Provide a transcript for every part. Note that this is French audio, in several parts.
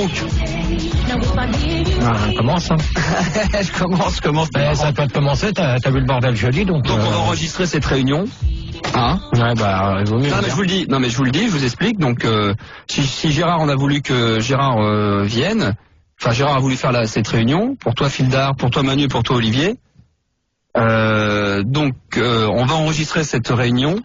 donc. Commence. Hein. je commence. Ça peut commencer, t'as vu le bordel jeudi, donc. Donc on va enregistrer cette réunion. Hein? Ouais, bah, vaut mieux. Non, mais je vous le dis. Non, mais je vous le dis, je vous explique. Donc, si Gérard, on a voulu que Gérard vienne. Enfin, Gérard a voulu faire cette réunion. Pour toi, Fildar, pour toi, Manu, pour toi, Olivier. Donc, on va enregistrer cette réunion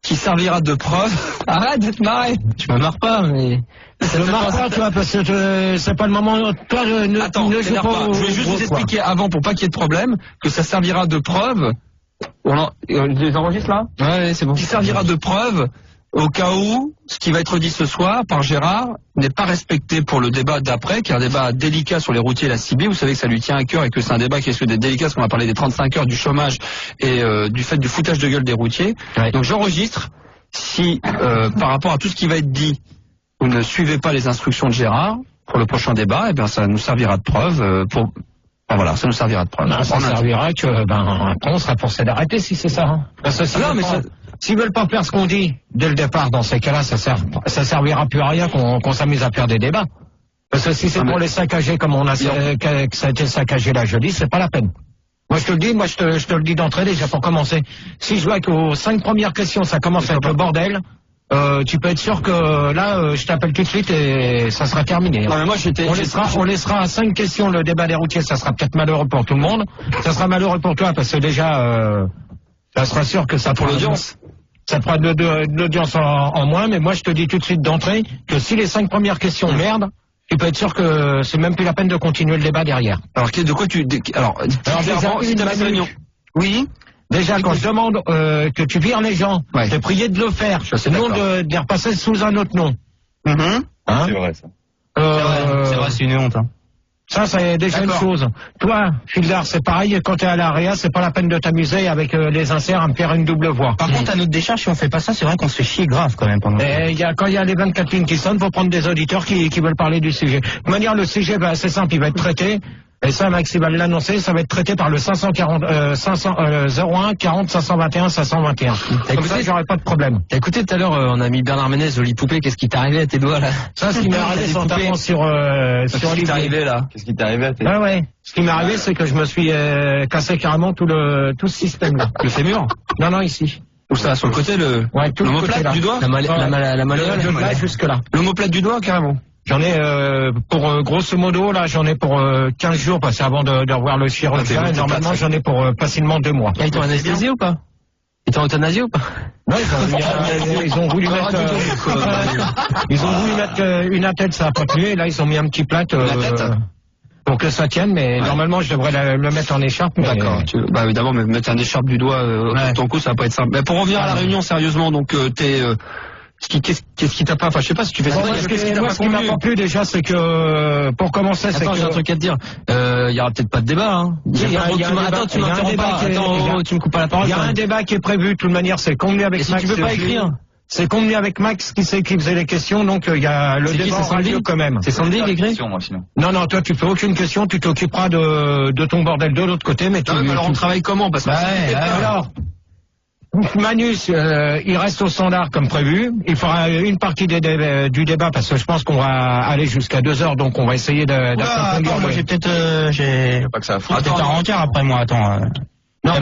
qui servira de preuve. Arrête de te marrer. Je me marre pas, mais. Je me marre pas, tu vois, parce que c'est pas le moment. Toi, Attends, ne joue pas. Je vais juste vous expliquer avant, pour pas qu'il y ait de problème, que ça servira de preuve. Je les enregistre là ? Ouais, c'est bon. Qui servira de preuve au cas où ce qui va être dit ce soir par Gérard n'est pas respecté pour le débat d'après, qui est un débat délicat sur les routiers et la CB. Vous savez que ça lui tient à cœur et que c'est un débat qui risque d'être délicat, parce qu'on va parler des 35 heures, du chômage et du fait du foutage de gueule des routiers. Ouais. Donc j'enregistre. Si par rapport à tout ce qui va être dit, vous ne suivez pas les instructions de Gérard pour le prochain débat, eh bien ça nous servira de preuve pour. Ben voilà, ça nous servira de preuve. Ben, ça servira que, après on sera forcé d'arrêter si c'est ça. Hein. Parce que s'ils veulent pas faire ce qu'on dit dès le départ, dans ces cas-là, ça servira plus à rien qu'on s'amuse à faire des débats. Parce que si c'est pour les saccager comme que ça a été saccagé là jeudi, c'est pas la peine. Moi je te le dis, je te le dis d'entrée déjà pour commencer. Si je vois qu'aux 5 premières questions ça commence à être le bordel, tu peux être sûr que là, je t'appelle tout de suite et ça sera terminé. Non, mais moi, on laissera à 5 questions le débat des routiers, ça sera peut-être malheureux pour tout le monde. Ça sera malheureux pour toi parce que déjà, ça sera sûr que ça pour l'audience. Ça fera de l'audience en moins, mais moi je te dis tout de suite d'entrée que si les 5 premières questions merdent, tu peux être sûr que c'est même plus la peine de continuer le débat derrière. Alors, de quoi alors déjà, réunion. Oui. Déjà, quand je demande que tu vires les gens, de prier de le faire, non de les repasser sous un autre nom. Hein c'est vrai, ça. C'est vrai, c'est une honte. Hein. Ça, c'est déjà une chose. Toi, Fildar, c'est pareil, quand t'es à l'AREA, c'est pas la peine de t'amuser avec les inserts à me faire une double voix. Par contre, à notre décharge, si on fait pas ça, c'est vrai qu'on se fait chier grave quand même. Quand il y a les 24 lignes qui sonnent, faut prendre des auditeurs qui veulent parler du sujet. De toute manière, le sujet, c'est simple, il va être traité. Et ça, Maxime va l'annoncer, ça va être traité par le 01 40 521 521. Comme ça, j'aurai pas de problème. T'as écouté tout à l'heure, on a mis Bernard Ménez, Jolie Poupée, qu'est-ce qui t'est arrivé à tes doigts là? Ça, ce qui m'est arrivé sur Qu'est-ce qui t'est arrivé là? Qu'est-ce qui t'est arrivé à tes doigts? Ouais. Ce qui m'est arrivé, c'est que je me suis cassé carrément tout ce système là. Le fémur? Non, ici. Où ça? Sur le côté, l'omoplate du doigt? La malléole jusque là. L'omoplate du doigt, carrément. J'en ai pour grosso modo là, j'en ai pour 15 jours parce qu'avant de revoir le chirurgien, normalement j'en ai pour facilement 2 mois. Ils t'ont anesthésié ou pas? Ils t'ont euthanasié ou pas? Non, ils ont voulu mettre une attelle, ça a pas tenu, et là ils ont mis un petit plâtre pour que ça tienne, mais normalement je devrais le mettre en écharpe. D'accord. Bah évidemment, mais mettre un écharpe du doigt autour de ton cou, ça va pas être simple. Mais pour revenir à la réunion sérieusement, donc t'es qu'est-ce qui t'a pas, enfin je sais pas si tu fais ça. Ce qui m'a pas plu déjà, c'est que pour commencer, c'est que j'ai un truc à te dire. Il y aura peut-être pas de débat. Hein. Attends, tu m'interromps pas. Attends, tu me coupes pas la parole. Il y a un débat qui est prévu. De toute manière, c'est convenu avec Max. Si tu veux pas écrire. C'est convenu avec Max qui faisait les questions, donc il y a le débat aura lieu quand même. C'est Sandy qui écrit. Non, toi tu fais aucune question, tu t'occuperas de ton bordel de l'autre côté, mais alors on travaille comment? Parce que alors. Manus, il reste au standard comme prévu. Il fera une partie du débat parce que je pense qu'on va aller jusqu'à 2 heures, donc on va essayer d'approfondir. Moi j'ai peut-être pas que ça peut-être un rencard après moi. Attends. Non,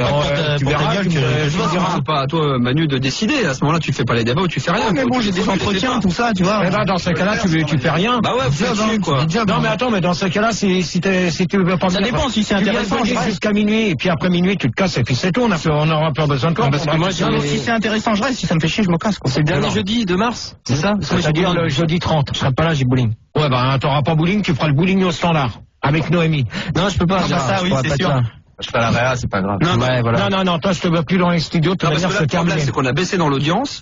tu verras. C'est pas à toi, Manu, de décider. À ce moment-là, tu fais pas les débats ou tu fais rien. Mais bon, j'ai des entretiens, tout ça, tu vois. Eh ben, dans ce cas-là, tu fais rien. Bah ouais, vous faites quoi. Non, mais attends, mais dans ce cas-là, si tu veux pas. Ça dépend si c'est intéressant. Jusqu'à minuit, et puis après minuit, tu te casses, et puis c'est tout. On aura pas besoin de toi. Parce que moi, si c'est intéressant, je reste. Si ça me fait chier, je me casse. C'est le dernier jeudi de mars, c'est ça? C'est-à-dire le jeudi 30. Je serai pas là, j'ai bowling. Ouais, bah, t'auras pas bowling, tu feras le bowling au standard. Avec Noémie. Non, je peux pas. Ça, oui, c'est sûr. Je fais la réa, c'est pas grave. Non, toi je te veux plus dans les studios, de toute manière c'est terminé. C'est qu'on a baissé dans l'audience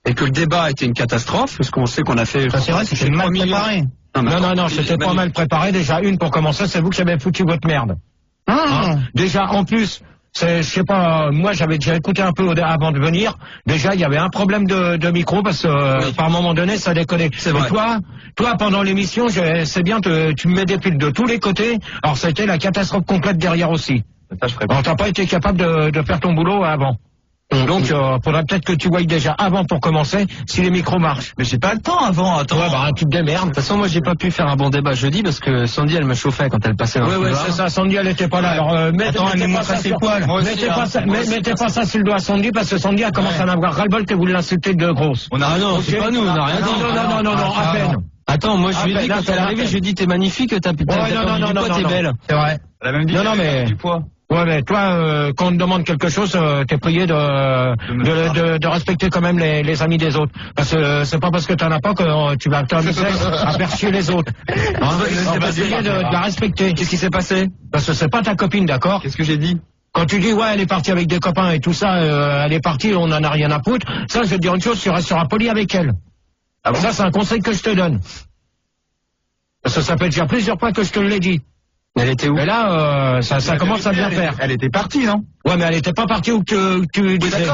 et que le débat a été une catastrophe, parce qu'on sait qu'on a fait. C'est vrai, c'était mal préparé. Non, c'était pas mal préparé. Déjà, pour commencer, c'est vous qui avez foutu votre merde. Déjà, en plus, je sais pas, moi j'avais déjà écouté un peu avant de venir. Déjà, il y avait un problème de micro parce que par un moment donné, ça déconnait. C'est vrai. Toi, pendant l'émission, c'est bien, tu me mets des piles de tous les côtés. Alors, c'était la catastrophe complète derrière aussi. Ça, je ferai pas. Alors, t'as pas été capable de faire ton boulot avant. Donc, faudrait peut-être que tu voyes déjà avant pour commencer si les micros marchent. Mais j'ai pas le temps avant, attends. Ouais, bah, tu te démerdes. De toute façon, moi, j'ai pas pu faire un bon débat jeudi parce que Sandy, elle me chauffait quand elle passait dans le Ouais, couloir. c'est ça, Sandy, elle était pas là. Alors, mettez pas ça sur poils. Mettez pas ça sur le doigt à Sandy parce que Sandy a commencé à en avoir ras-le-bol que vous l'insultez de grosse. Ah non, c'est pas nous, on a rien dit. Non, à peine. Attends, moi, je lui ai dit quand elle est arrivée, je lui ai dit, t'es magnifique, t'es non, t'es belle. C'est vrai. Elle a même dit Non, mais du poids. Ouais, mais toi, quand on te demande quelque chose, t'es prié de respecter quand même les amis des autres. Parce que c'est pas parce que t'en as pas que tu vas t'amuser à faire chier les autres. On va essayer de la respecter. Qu'est-ce qui s'est passé? Parce que c'est pas ta copine, d'accord? Qu'est-ce que j'ai dit? Quand tu dis, ouais, elle est partie avec des copains et tout ça, elle est partie, on en a rien à foutre. Ça, je vais te dire une chose, tu resteras poli avec elle. Ah bon? Ça, c'est un conseil que je te donne. Parce que ça fait déjà plusieurs fois que je te l'ai dit. Elle était où? Mais là, ça commence à bien faire. Elle était partie, non? Ouais, mais elle était pas partie où tu Oui, disais.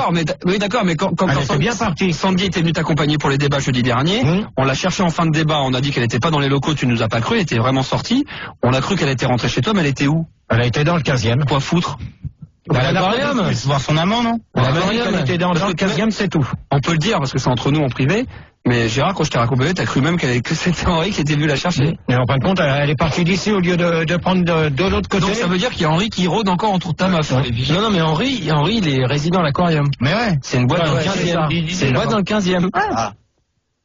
d'accord, mais quand Elle était bien partie. Sandy était venue t'accompagner pour les débats jeudi dernier, on l'a cherchée en fin de débat, on a dit qu'elle était pas dans les locaux, tu nous as pas cru, elle était vraiment sortie, on a cru qu'elle était rentrée chez toi, mais elle était où? Elle a été dans le 15e. Quoi foutre? À l'aquarium. Voir son amant, non? Elle était dans le 15e, c'est tout. On peut le dire parce que c'est entre nous en privé, mais Gérard, quand je t'ai raccompagné, t'as cru même que c'était Henri qui était venu la chercher. Et en fin de compte, elle est partie d'ici au lieu de prendre de l'autre côté. Donc ça veut dire qu'il y a Henri qui rôde encore entre ta meuf. Non, mais Henri, il est résident à l'aquarium. Mais ouais. C'est une boîte dans le 15e. C'est une boîte dans le 15e. Ah.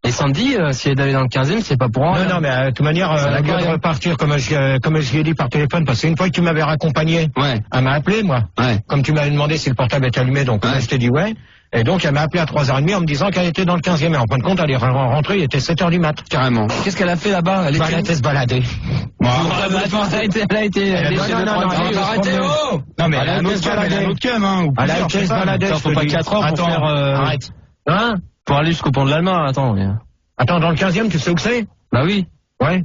Et Sandy, si elle est allée dans le 15e, c'est pas pour rien. Non, mais de toute manière, elle vient de repartir comme je lui ai dit par téléphone, parce qu'une fois que tu m'avais raccompagné, Ouais. elle m'a appelé, moi. Ouais. Comme tu m'avais demandé si le portable était allumé, donc moi, je t'ai dit ouais. Et donc, elle m'a appelé à 3h30 en me disant qu'elle était dans le 15e. Et en fin de compte, elle est rentrée, il était 7h du mat. Carrément. Qu'est-ce qu'elle a fait là-bas? Elle Elle était se balader. Elle a été. Arrêtez, oh! Non, mais elle a un autre cum, hein. Elle a été se balader. Faut pas 4 heures pour faire. Arrête. Hein? Pour aller jusqu'au pont de l'Allemagne, attends. Attends, dans le 15e, tu sais où c'est? Bah oui. Ouais.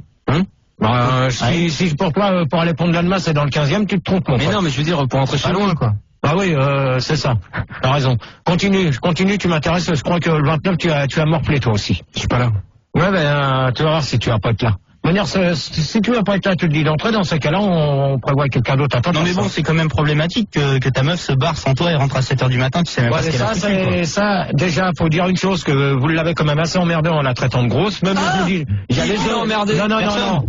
Si pour toi, pour aller pont de l'Allemagne, c'est dans le 15e, tu te trompes, mon Mais pote. non, mais je veux dire, pour rentrer chez loin, quoi. Ah oui, c'est ça. T'as raison. Continue, tu m'intéresses. Je crois que le 29, tu as morflé toi aussi. Je suis pas là. Ouais, ben, tu vas voir si tu vas pas être là. De manière, si tu vas pas être là, tu le dis d'entrée. Dans ces cas-là, on prévoit quelqu'un d'autre à toi. Non, mais bon, c'est quand même problématique que ta meuf se barre sans toi et rentre à 7h du matin, tu sais même pas ce qu'elle a foutu, ça, déjà, faut dire une chose, que vous l'avez quand même assez emmerdé en la traitant de grosse. Même je vous dis, il y a les deux. Emmerdé. Non.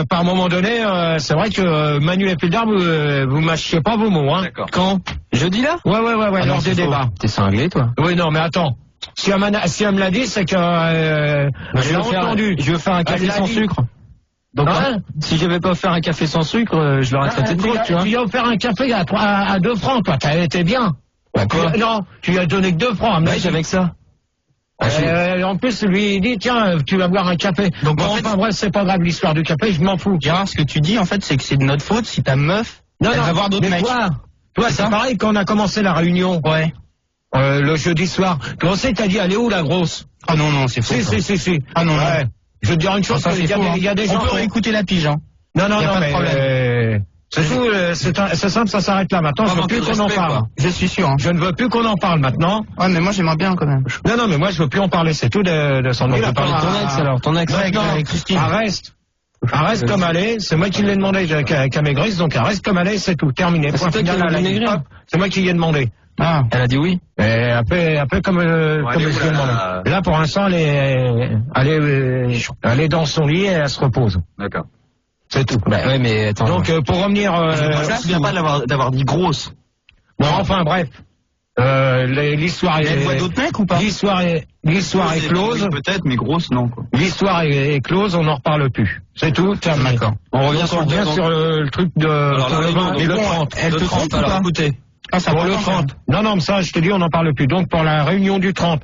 Par moment donné, c'est vrai que Manu et Pildar, vous mâchiez pas vos mots, hein. D'accord. Quand? Jeudi là? Ouais, lors des débats. T'es cinglé, toi? Oui, non, mais attends. Si elle me l'a dit, c'est que je l'ai entendu. Je veux faire un café sans sucre. Donc, si je vais pas faire un café sans sucre, je l'aurais traité de grosse, tu vois. Tu lui as offert un café à 2 francs, toi. T'as été bien. D'accord. Non, tu lui as donné que 2 francs. Ouais, avec ça. En plus, lui, il dit, tiens, tu vas boire un café. Donc, bon, en fait, enfin, bref, c'est pas grave, l'histoire du café, je m'en fous. Gérard, ce que tu dis, en fait, c'est que c'est de notre faute si ta meuf, elle va voir d'autres mecs. Toi, c'est pareil quand on a commencé la réunion. Ouais. Le jeudi soir. Comment c'est, t'as dit, elle est où, la grosse? Ah non, c'est faux. Si. Ah non. Je veux te dire une chose, il y a des gens. On peut écouter la pige, hein. Non, pas de problème. C'est tout, c'est simple, ça s'arrête là. Maintenant, je veux plus qu'on en parle. Je suis sûr, hein. Je ne veux plus qu'on en parle maintenant. Ouais, mais moi, j'aimerais bien, quand même. Non, mais moi, je veux plus en parler, c'est tout de son nom. On peut parler de ton ex, alors. Ton ex. Avec Christine. Reste comme elle est, c'est moi qui l'ai demandé qu'elle maigrisse, donc elle reste comme elle est, c'est tout, terminé. C'est toi qui l'as maigrir. C'est moi qui lui ai demandé. Ah. Elle a dit oui. Et après comme je lui ai demandé. Là, pour l'instant, elle est dans son lit et elle se repose. D'accord. C'est tout. Ouais, mais attends. Donc, pour revenir... je me souviens pas d'avoir dit grosse. Bon, enfin, bref. L'histoire est... Elle voit d'autres mecs ou pas? L'histoire est close. Peut-être, mais grosse, non, quoi. L'histoire est close, on n'en reparle plus. C'est tout, terminé. D'accord. On revient sur le truc de... Alors, pour le 20 et le 30. Elle te trompe ou pas? Écoutez. Pour le 30. Non, mais ça, je te dis, on n'en parle plus. Donc, pour la réunion du 30,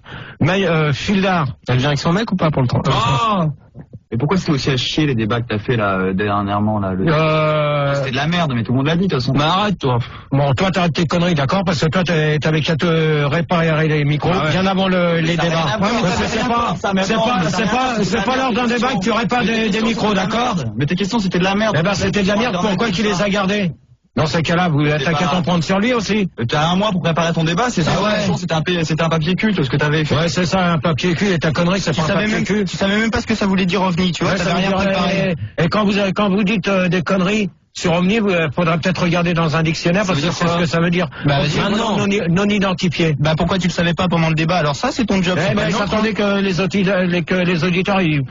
Fildar. Elle vient avec son mec ou pas pour le 30? Et pourquoi c'était aussi à chier les débats que t'as fait là dernièrement là C'était de la merde, mais tout le monde l'a dit de toute façon. Mais arrête toi. Bon, toi t'arrêtes tes conneries, d'accord? Parce que toi t'avais qu'à te réparer les micros bien avant les débats. C'est pas lors d'un débat que tu répares des micros, d'accord? Mais tes questions c'était de la merde. Eh ben c'était de la merde. Pourquoi tu les as gardés? Dans ces cas-là, t'as qu'à t'en prendre sur lui aussi. T'as un mois pour préparer ton débat, c'est ça? Ouais. C'était un papier culte ce que t'avais fait. Ouais, c'est ça, un papier cul. Et ta connerie, c'est pas un papier cul. Tu savais même pas ce que ça voulait dire OVNI, tu vois? T'avais rien préparé. Et quand vous dites des conneries, sur Omni, il faudrait peut-être regarder dans un dictionnaire parce que c'est ce que ça veut dire. Non identifié. Bah pourquoi tu le savais pas pendant le débat? Alors ça c'est ton job. J'attendais que les auditeurs ils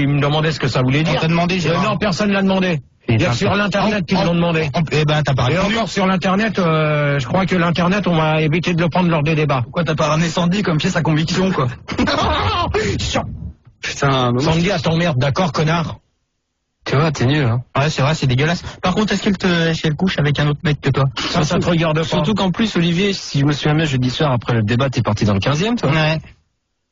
me demandaient ce que ça voulait dire. On t'a demandé, non, personne l'a demandé. Il y a que sur l'internet qu'ils l'ont demandé. Eh ben t'as pas répondu. Et encore sur l'internet, je crois que l'internet on m'a évité de le prendre lors des débats. Pourquoi t'as pas ramené Sandy comme pièce à conviction quoi? Putain, Sandy à ton merde, d'accord connard? Tu vois, t'es nul, hein. Ouais, c'est vrai, c'est dégueulasse. Par contre, est-ce qu'elle couche avec un autre mec que toi? Ça te regarde pas. Surtout qu'en plus, Olivier, si je me souviens bien, jeudi soir, après le débat, t'es parti dans le 15e, toi. Ouais.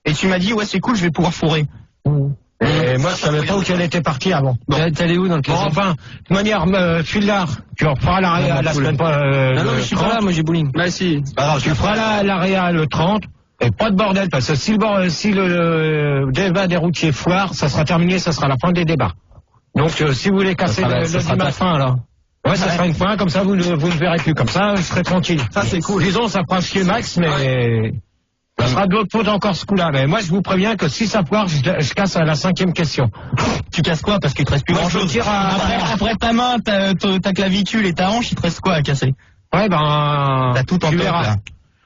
Et tu m'as dit, ouais, c'est cool, je vais pouvoir fourrer. Et moi, je savais pas où elle était partie avant. Bon. T'es allé où dans le 15e? Bon, enfin, de manière, Filard, tu referas la semaine prochaine. Non, mais je suis pas là, moi j'ai bowling. Bah si, c'est pas grave. Tu feras l'AREA le 30. Et pas de bordel, parce que si le débat des routiers foire, ça sera terminé, ça sera la fin des débats. Donc, si vous voulez casser le dimanche fin, alors. Ouais, ça sera une fin, comme ça vous ne verrez plus. Comme ça, je serai tranquille. Ça, c'est cool. Disons, ça fera chier Max, mais ça sera de l'autre faute encore ce coup-là. Mais moi, je vous préviens que si ça foire, je casse à la 5e question. Tu casses quoi? Parce qu'il te reste plus grand-chose. Après ta main, ta clavicule et ta hanche, il te reste quoi à casser? Ouais, ben... T'as tout en verras.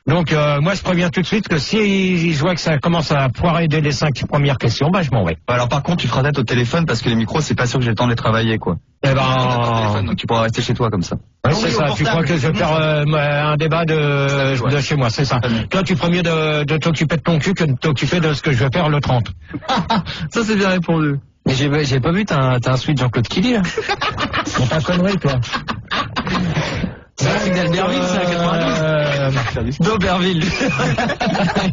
Donc, moi, je préviens tout de suite que si je vois que ça commence à foirer dès les 5 premières questions, bah, je m'en vais. Alors, par contre, tu feras tête au téléphone parce que les micros, c'est pas sûr que j'ai le temps de les travailler, quoi. Eh ben... Donc, tu pourras rester chez toi comme ça. Ouais, c'est ça. Tu crois que je vais faire un débat de chez moi, c'est ça. Toi, tu ferais mieux de t'occuper de ton cul que de t'occuper de ce que je vais faire le 30. Ça, c'est bien répondu. Mais j'ai pas vu, t'as un suite Jean-Claude Killy, là. C'est pas connerie, toi. C'est un truc d'Albertville, c'est à 92. D'Auberville.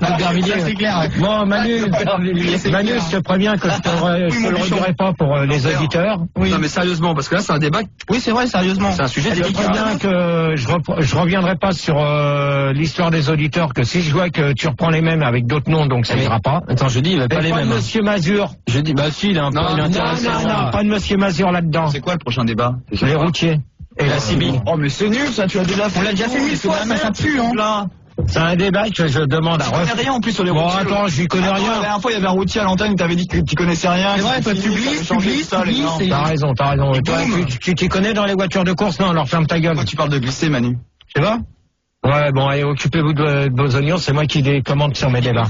D'Aubervilliers, c'est clair. Bon, Manu, je te préviens que je te le redirai pas pour les auditeurs. Oui. Non, mais sérieusement, parce que là, c'est un débat. Oui, c'est vrai, sérieusement. C'est un sujet délicat. Je te préviens que je reviendrai pas sur l'histoire des auditeurs, que si je vois que tu reprends les mêmes avec d'autres noms, donc ça ira pas. Attends, je dis, il va pas les mêmes. Pas de Monsieur Mazur. Je dis, bah si, il a un peu intéressant. Non, pas de Monsieur Mazur là-dedans. C'est quoi le prochain débat? Les routiers. Et la CB. Oh, mais c'est nul, ça, tu as déjà fait. On l'a déjà fait 1000 fois, ça pue, hein. C'est un débat que je demande à refaire. Tu connais rien en plus sur les routiers. Bon, attends, j'y connais rien. La dernière fois, il y avait un routier à l'antenne, tu avais dit que tu connaissais rien. C'est vrai, toi, tu glisses. T'as raison. Toi, tu t'y connais dans les voitures de course? Non, alors ferme ta gueule. Pourquoi tu parles de glisser, Manu? Tu vois? Ouais, bon, allez, occupez-vous de vos oignons, c'est moi qui commande sur mes débats.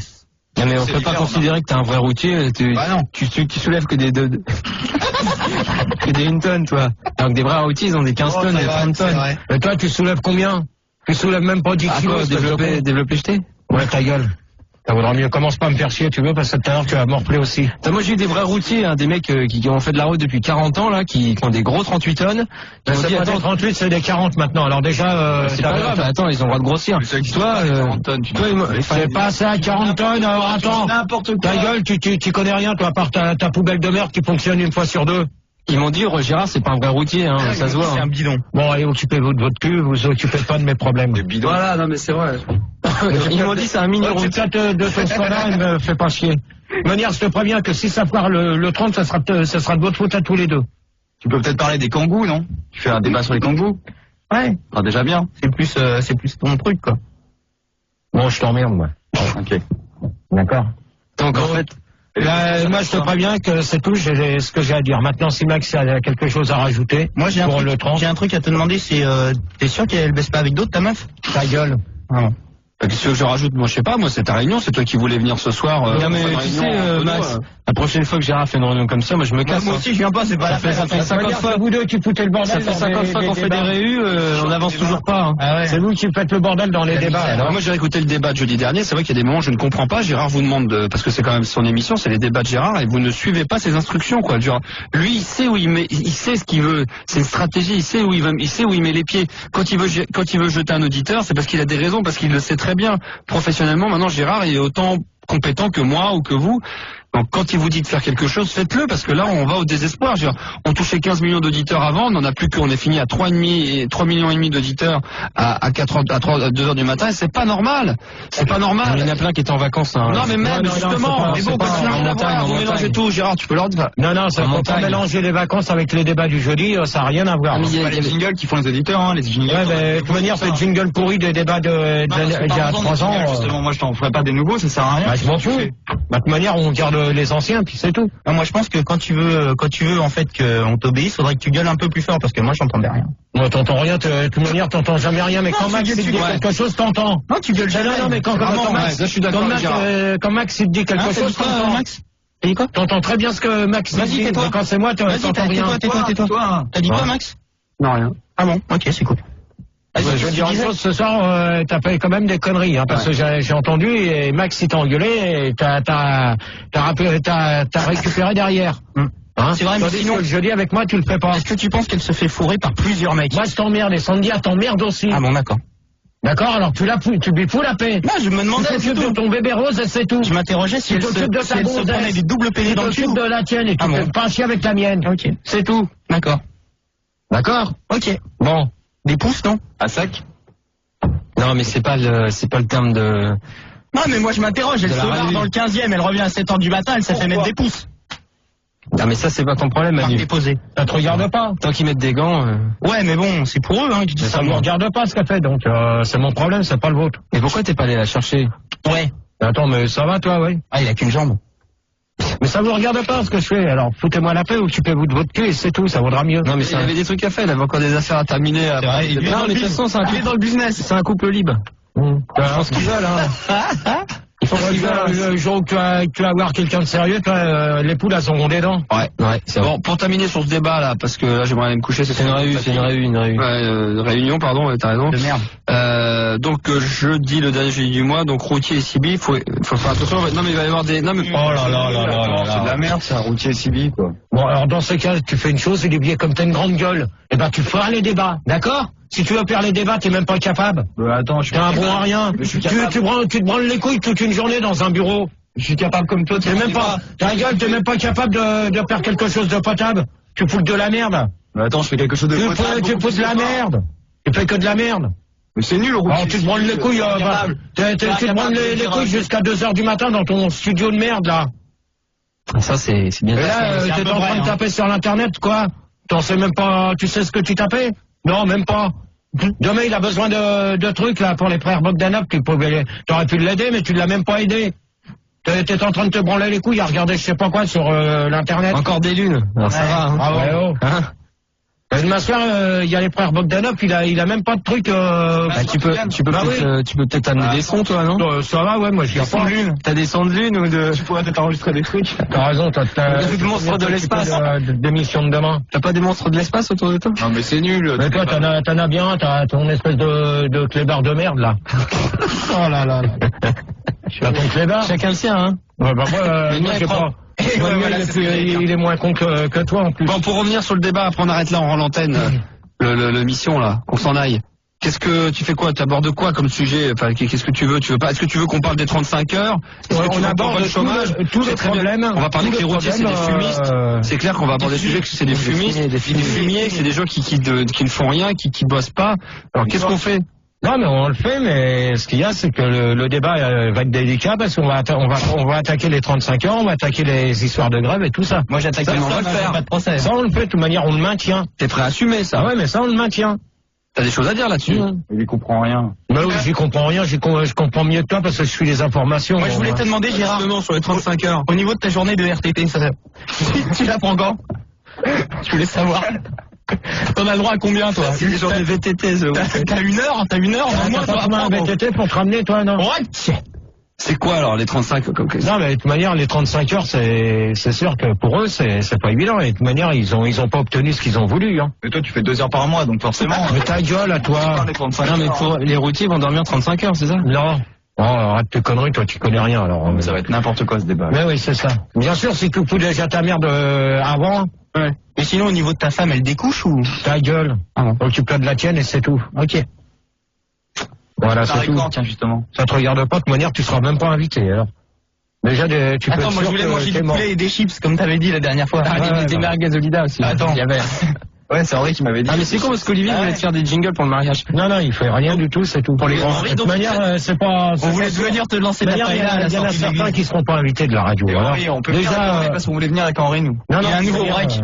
Non, mais on peut pas considérer que t'es un vrai routier. Bah non. Tu soulèves que des que des 1 tonne, toi. Alors que des vrais routiers, ils ont des 15 tonnes, des 30 tonnes. Mais toi, tu soulèves combien? Tu soulèves même pas 10 kilos. Développer jeté? Ouais, ta gueule. Ça vaudra mieux. Commence pas à me faire chier, tu veux, parce que tout à l'heure, tu vas morfler aussi. Moi, j'ai eu des vrais routiers, hein, des mecs qui ont fait de la route depuis 40 ans, là, qui ont des gros 38 tonnes. C'est pas des 38, c'est des 40 maintenant. Alors déjà, c'est pas grave. Attends, ils ont le droit de grossir. Toi, c'est pas ça, 40 tonnes. Alors attends. N'importe quoi. Ta gueule, tu connais rien, toi, à part ta poubelle de merde qui fonctionne une fois sur deux. Ils m'ont dit, Gérard, c'est pas un vrai routier, hein, ça se voit. C'est un bidon. Bon, allez, occupez-vous de votre cul, vous occupez pas de mes problèmes. De bidon. Voilà, non, mais c'est vrai. Ils m'ont dit, c'est un mini routier. De ton soir-là, il me fait pas chier. De manière, je te préviens que si ça foire le 30, ça sera de votre faute à tous les deux. Tu peux peut-être parler des kangous, non? Tu fais un débat sur les kangous? Ouais. Ah, déjà bien. C'est plus ton truc, quoi. Bon, je t'emmerde, moi. Ok. D'accord. Donc, en fait, moi, je te préviens que c'est tout ce que j'ai à dire. Maintenant, si Max a quelque chose à rajouter, moi, j'ai un truc à te demander, c'est, t'es sûr qu'elle baisse pas avec d'autres, ta meuf? Ta gueule. Ah bon. Qu'est-ce que je rajoute? Moi, je sais pas, moi, c'est ta réunion, c'est toi qui voulais venir ce soir. Non, mais tu sais, Max, la prochaine fois que Gérard fait une réunion comme ça, moi, je me casse. Moi aussi, je viens pas, c'est pas la peine. Ça fait 50 fois. Vous deux qui foutez le bordel. Ça fait 50 fois qu'on fait des réus, on n'avance toujours pas. Hein. Ah ouais. C'est vous qui faites le bordel dans les débats. Alors, moi, j'ai écouté le débat de jeudi dernier. C'est vrai qu'il y a des moments où je ne comprends pas. Gérard vous demande parce que c'est quand même son émission, c'est les débats de Gérard, et vous ne suivez pas ses instructions, quoi. Lui, il sait où il sait ce qu'il veut. C'est une stratégie. Il sait où il sait où il met les pieds. Quand il veut jeter un auditeur, c'est parce qu'il a des raisons, parce qu'il le sait très bien. Professionnellement, maintenant, Gérard est autant compétent que moi ou que vous. Donc quand il vous dit de faire quelque chose, faites-le, parce que là on va au désespoir. On touchait 15 millions d'auditeurs avant, on n'en a plus qu'on est fini à 3 millions et demi d'auditeurs à 2 heures du matin, et c'est pas normal. C'est pas normal. Il y en a plein qui étaient en vacances. Hein. Non mais même justement, mais bon, vous mélangez tout, Gérard, tu peux leur dire. Non, ça faut pas mélanger les vacances avec les débats du jeudi, ça n'a rien à voir. Il y a les jingles qui font les auditeurs, hein, les jingles. Ouais, mais de toute manière, c'est jingle pourri des débats d'il y a 3 ans. Justement, moi je t'en ferai pas des nouveaux, ça sert à rien. Bah, je m'en fous. De toute manière, on garde les anciens, puis c'est tout. Non, moi je pense que quand tu veux en fait qu'on t'obéisse, faudrait que tu gueules un peu plus fort parce que moi j'entendais rien. Moi t'entends rien, de toute manière t'entends jamais rien, mais quand Max il te dit quelque chose, t'entends. Non, tu gueules jamais. Non, mais quand Max, je suis d'accord avec Gérard. quand Max il te dit quelque chose, t'entends. Max, t'as dit quoi? T'entends très bien ce que Max dit. Vas-y, tais-toi. Quand c'est moi, t'entends rien. Tais-toi. T'as dit quoi, Max? Non, rien. Ah bon, ok, c'est cool. Je veux dire une chose, ce soir, t'as fait quand même des conneries, hein, parce que j'ai entendu, et Max il t'a engueulé, et t'as récupéré derrière. Hein, c'est vrai, mais sinon, que je dis avec moi, tu le fais pas. Est-ce que tu penses qu'elle se fait fourrer par plusieurs mecs? Moi, je t'emmerde, et Sandy, elle t'emmerde aussi. Ah bon, d'accord. D'accord, alors tu lui fous la paix. Non, je me demandais. Tu t'occupes de ton bébé rose, et c'est tout. Je m'interrogeais si elle se prenait des doubles pédés dans le cul. Tu t'occupes de la tienne, et tu fais pas chier avec la mienne. Ok. C'est tout. D'accord. D'accord? Ok. Bon. Des pouces, non? À sac? Non, mais c'est pas le terme de... Non, mais moi je m'interroge, elle se barre dans le 15e, elle revient à 7h du matin, elle s'est fait mettre des pouces. Ah, mais ça, c'est pas ton problème, Manu. Déposé. Ça te regarde pas. Tant qu'ils mettent des gants... Ouais, mais bon, c'est pour eux, hein, qui disent Ça me regarde pas ce qu'elle fait, donc c'est mon problème, c'est pas le vôtre. Et pourquoi t'es pas allé la chercher? Ouais. Attends, mais ça va, toi, ouais? Ah, il a qu'une jambe. Mais ça vous regarde pas ce que je fais, alors foutez-moi la paix, occupez-vous de votre cul et c'est tout, ça vaudra mieux. Non, mais il avait des trucs à faire, il avait encore des affaires à terminer. Vrai, Non, mais de toute façon, il est dans le business. C'est un couple libre. Je pense qu'ils veulent, hein. Il faut le jour où tu vas avoir quelqu'un de sérieux, les poules, elles auront des dents. Ouais, c'est bon. Pour terminer sur ce débat là, parce que là j'aimerais aller me coucher. C'est une réunion, pardon, t'as raison. De merde. Donc jeudi, le dernier jeudi du mois, donc routier et Sibi, faut faire attention. Non mais il va y avoir des. Non mais. Oh là là. C'est de la merde, ça, routier et Sibi, quoi. Bon, alors dans ce cas, tu fais une chose, Olivier, comme t'as une grande gueule, eh ben tu feras les débats, d'accord? Si tu veux faire les débats, t'es même pas capable. Attends, je suis t'es un bon à rien. Tu te branles les couilles toute une journée dans un bureau. Je suis capable comme toi. T'es même pas. Ta gueule, t'es même pas capable de faire quelque chose de potable. Tu fous de la merde. Mais attends, je fais quelque chose de potable. Tu fous de la merde. Tu fais que de la merde. Mais c'est nul, alors tu te branles les couilles. Tu te branles les couilles jusqu'à 2h du matin dans ton studio de merde là. Ça c'est bien. Et là, t'es en train de taper sur l'internet quoi. T'en sais même pas. Tu sais ce que tu tapais? Non, même pas. Demain, il a besoin de trucs là pour les frères Bogdanov. T'aurais pu l'aider, mais tu l'as même pas aidé. T'es en train de te branler les couilles à regarder je sais pas quoi sur l'internet. Encore des lunes. Alors ça va. Hein. Ah ouais, oh. Hein? Ma soeur, il y a les frères Bogdanov, il a même pas de truc. Tu peux peut-être amener des sons, toi, non? Ça va, ouais, moi je viens pas. T'as des sons de lune ou de? Tu pourrais peut-être enregistrer des trucs. T'as raison, t'as des monstres de l'espace. D'émission de demain. T'as pas des monstres de l'espace autour de toi? Non, mais c'est nul. Mais toi, t'en as bien, t'as ton espèce de clébard de merde là. Oh là là. T'as ton clébard. Chacun le sien, hein. Ouais, bah moi, je sais pas. Il est moins con que toi en plus. Bon, pour revenir sur le débat, après on arrête là, on rend l'antenne, le mission là, qu'on s'en aille. Qu'est-ce que tu fais quoi? Tu abordes quoi comme sujet? Enfin, qu'est-ce que tu veux? Tu veux pas? Est-ce que tu veux qu'on parle des 35 heures? On aborde le chômage, tous les problèmes. On va parler que les routiers, c'est des fumistes. C'est clair qu'on va aborder le sujet que c'est des fumistes, des fumiers, que c'est des gens qui ne font rien, qui bossent pas. Alors qu'est-ce qu'on fait? Non, mais on le fait, mais ce qu'il y a, c'est que le débat va être délicat parce qu'on va attaquer les 35 heures, on va attaquer les histoires de grève et tout ça. Moi, j'attaque ça, on va le faire. Pas de procès. Ça, on le fait, de toute manière, on le maintient. T'es prêt à assumer ça? Ah ouais, mais ça, on le maintient. T'as des choses à dire là-dessus? Il y comprend rien. Bah oui, j'y comprends rien, je comprends mieux que toi parce que je suis les informations. Moi, je voulais te demander, Gérard, sur les 35 heures. Au niveau de ta journée de RTT, tu la prends quand? Je voulais savoir. T'en as le droit à combien, toi? C'est des journées de VTT, T'as une heure? Moi, t'as pas un VTT pour te ramener, toi, non? Ouais. C'est quoi, alors, les 35? Non, mais de toute manière, les 35 heures, c'est sûr que pour eux, c'est pas évident. Et de toute manière, ils ont pas obtenu ce qu'ils ont voulu, hein. Mais toi, tu fais 2 heures par mois, donc forcément. Mais ta gueule, à toi. Non, mais pour les routiers vont dormir 35 heures, c'est ça? Non. Oh, arrête tes conneries, toi, tu connais rien, alors. Mais ça va être n'importe quoi, ce débat. Mais oui, c'est ça. Bien sûr, si tu fous déjà ta merde avant. Ouais. Mais sinon, au niveau de ta femme, elle découche ou? Ta gueule. Occupe-toi de la tienne et c'est tout. Ok. Voilà, c'est tout. Tiens, justement. Ça te regarde pas, de toute manière, tu seras même pas invité, alors. Déjà, tu peux. Attends, moi, je voulais manger du poulet et des chips, comme t'avais dit la dernière fois. Des merguez Olida aussi. Attends. Il y avait. Ouais, c'est Henri qui m'avait dit. Ah, mais c'est con parce qu'Olivier voulait te faire des jingles pour le mariage. Non, il fait rien du tout, c'est tout. Pour les de toute manière, c'est pas. On voulait venir te lancer la paille là, il y en a certains qui seront pas invités de la radio. Oui, on peut déjà parce qu'on voulait venir avec Henri, nous. Il y a un nouveau break.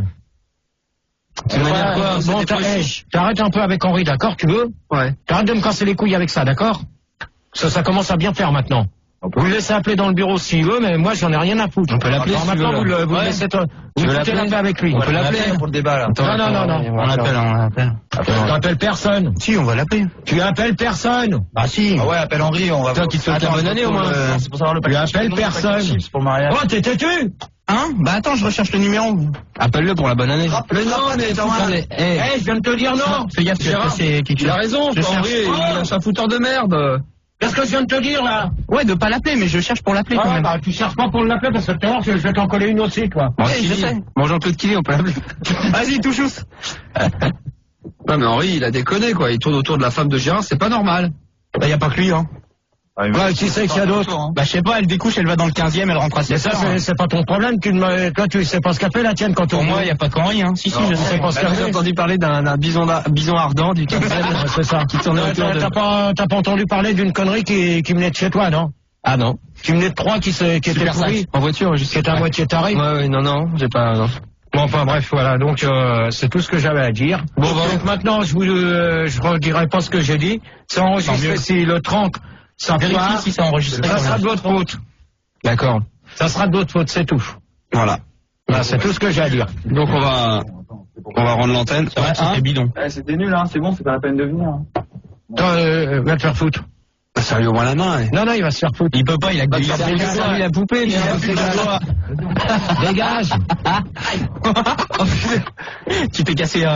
Tu veux dire quoi? Bon, t'arrêtes un peu avec Henri, d'accord, tu veux? Ouais. T'arrêtes de me casser les couilles avec ça, d'accord? Ça commence à bien faire maintenant. Vous le laissez appeler dans le bureau s'il veut, mais moi j'en ai rien à foutre. On peut l'appeler si maintenant, vous le laissez vous foutez la paix avec lui. On peut l'appeler pour le débat, là. Non. On l'appelle. Tu appelles personne. Si, on va l'appeler. Tu appelles personne. Ah si. Ah ouais, appelle Henri, on va... Toi qui te souhaite la bonne année au moins. C'est pour savoir le Tu appelles personne. pour le mariage. Oh, t'es têtu. Hein? Bah attends, je recherche le numéro. Appelle-le pour la bonne année. Mais non, mais Je viens de te dire non. Fais gaffe, tu vas passer quelque chose. Il a raison, Henri, il lâche un fouteur de merde. Qu'est-ce que je viens de te dire là? Ouais, de pas l'appeler, mais je cherche pour l'appeler quand même. Bah, tu cherches pas pour l'appeler parce que tout à l'heure je vais t'en coller une aussi, toi. Bon, je sais. Bon, Jean-Claude Killy, on peut l'appeler. Vas-y, touche. Non mais Henri, il a déconné quoi, il tourne autour de la femme de Gérard, c'est pas normal. Bah, y a pas que lui, hein. Ouais, qui c'est qu'il y a d'autres? Bah, je sais pas, elle découche, elle va dans le 15e, elle rentre à 7 Mais ça, heures. c'est pas ton problème. Toi, tu sais pas ce qu'a fait la tienne quand on. Pour moi, y a pas qu'Henri, hein. Si, je sais pas ce J'ai entendu parler d'un bison ardent du 15e. C'est ça. Qui tournait autour de... T'as pas entendu parler d'une connerie qui venait de chez toi, non? Ah non. Qui venait de Troyes, qui était pourri, En voiture, juste. qui était à moitié taré. Ouais, non, j'ai pas, non. Bon, enfin bref, voilà. Donc c'est tout ce que j'avais à dire. Bon, Donc maintenant, je redirai pas ce que j'ai dit. C'est enregistré si le 30, ça Vérifie part. si c'est enregistré. Ça sera de votre faute. D'accord. Ça sera de votre faute, c'est tout. Voilà. Voilà, c'est tout ce que j'ai à dire. Donc on va rendre l'antenne. C'est vrai que c'était bidon. C'était nul, hein, c'est bon, c'est pas la peine de venir. Toi, va te faire foutre. Ça lui au moins la main. Non, il va se faire foutre. Il peut pas, il a que Il a la poupée, mais Dégage. Tu t'es cassé,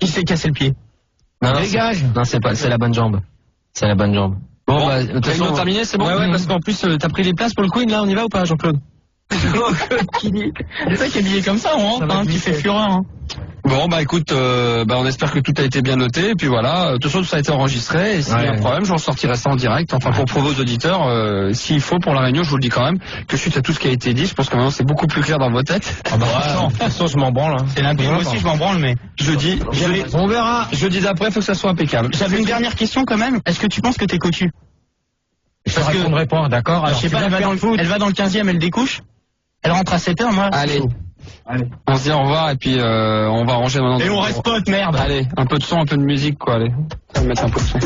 il s'est cassé le pied. Non, Dégage. Non, c'est la bonne jambe. C'est la bonne jambe. Bon, bah, de toute façon, terminé, c'est bon. Ouais, parce qu'en plus, t'as pris les places pour le Queen, là, on y va ou pas, Jean-Claude? C'est ça qui est habillé comme ça, on rentre, hein, tu fais fureur, hein. Bon bah écoute, on espère que tout a été bien noté, et puis voilà, de toute façon tout ça a été enregistré, et s'il y a un problème, j'en sortirai ça en direct, enfin pour vos auditeurs, s'il faut pour la réunion, je vous le dis quand même, que suite à tout ce qui a été dit, je pense que maintenant c'est beaucoup plus clair dans vos têtes. Ah bah, de toute façon, je m'en branle, hein. C'est l'impression, moi aussi, je m'en branle, mais. Jeudi On verra. jeudi d'après, faut que ça soit impeccable. J'avais une dernière question quand même. Est-ce que tu penses que t'es cocu? Je te répondrai pas, d'accord? Je sais pas, elle va dans le 15e, elle découche. Elle rentre à 7h, moi. Allez. On se dit au revoir, et puis on va ranger maintenant. Et on reste potes, merde. Allez, un peu de son, un peu de musique, quoi, allez. On va mettre un peu de son.